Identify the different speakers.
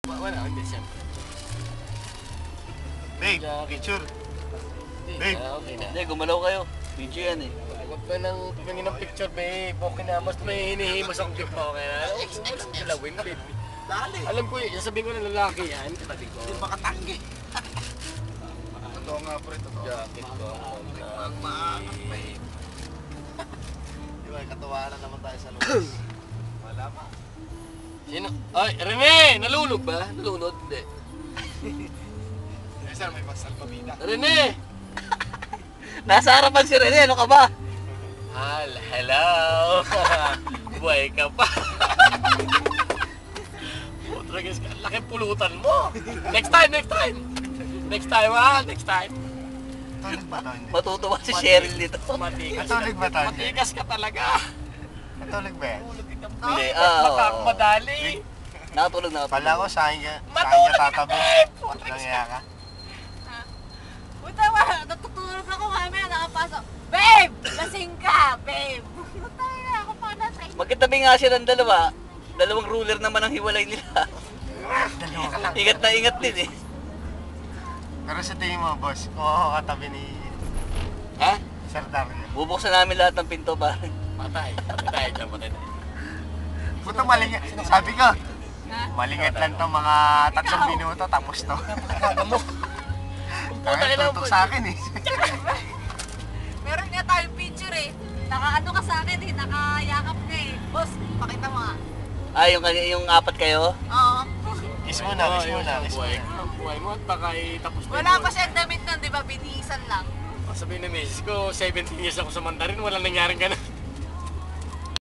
Speaker 1: Wala, hindi siyempre.
Speaker 2: Babe, picture. Babe.
Speaker 1: Okay na.
Speaker 3: Hindi, gumalaw kayo. Video yan eh.
Speaker 1: Huwag ka nang tumingin ng picture, babe. Okay na, mas may hinihimos akong gift pa. Okay na. Huwag mo lang galawin, babe.
Speaker 2: Dali.
Speaker 1: Alam ko yun, sasabihin ko ng lalaki yan. Katabi ko.
Speaker 2: Hindi makatanggi. Totoo nga po ito.
Speaker 1: Jacket ko.
Speaker 2: Magmaangat, babe. Di ba, katawanan naman tayo sa loob. Wala pa.
Speaker 1: Sino? Ay, Rene! Nalulog ba? Nalunod? Hindi.
Speaker 2: Sir, may pasalpabida.
Speaker 1: Rene!
Speaker 3: Nasa harapan si Rene, ano ka ba?
Speaker 1: Hello! Buhay ka pa! Putragis ka, laki pulutan mo! Next time! Next time ha! Next time!
Speaker 2: Tulig ba ito? Hindi.
Speaker 3: Matutuwa si Cheryl dito.
Speaker 1: Matikas.
Speaker 2: Katulig ba ito? Hindi.
Speaker 1: Matikas ka talaga!
Speaker 2: Katulig ba yan?
Speaker 3: Hindi,
Speaker 1: Madali!
Speaker 3: Nakatulog na.
Speaker 2: Pala ko, saan ka tatabi? Nangyaya ka?
Speaker 4: Puta ba, natutulog ako mamaya, nakapasok. Babe! Lasing ka, babe! Puta na, ako pa nasa inyo.
Speaker 3: Magkatabi nga sila ng dalawa. Dalawang ruler naman ang hiwalay nila. Ingat na ingat din eh.
Speaker 2: Pero sa tingin mo, boss, kung ako katabi ni
Speaker 1: Ha?
Speaker 2: Sir Dario.
Speaker 3: Bubuksan namin lahat ng pinto pare.
Speaker 1: Patay. Patay dyan, patay.
Speaker 2: Puto malingat. Sabi ko, malingat lang to mga 3 minuto tapos to. Kaya tutok sa akin eh.
Speaker 4: Meron nga tayong picture eh. Nakaano ka sa akin eh, nakayakap ka eh. Boss, pakita mo nga.
Speaker 3: Yung apat kayo?
Speaker 4: Oo.
Speaker 2: Kiss mo na, kiss mo na, kiss mo
Speaker 1: Buhay
Speaker 2: na.
Speaker 1: buhay mo at baka itapos na
Speaker 4: Wala
Speaker 1: yun.
Speaker 4: pa siyang damit nun, di ba? Binihisan lang.
Speaker 1: Sabihin na misis ko, 17 years ako sa Mandarin, walang nangyaring ganun.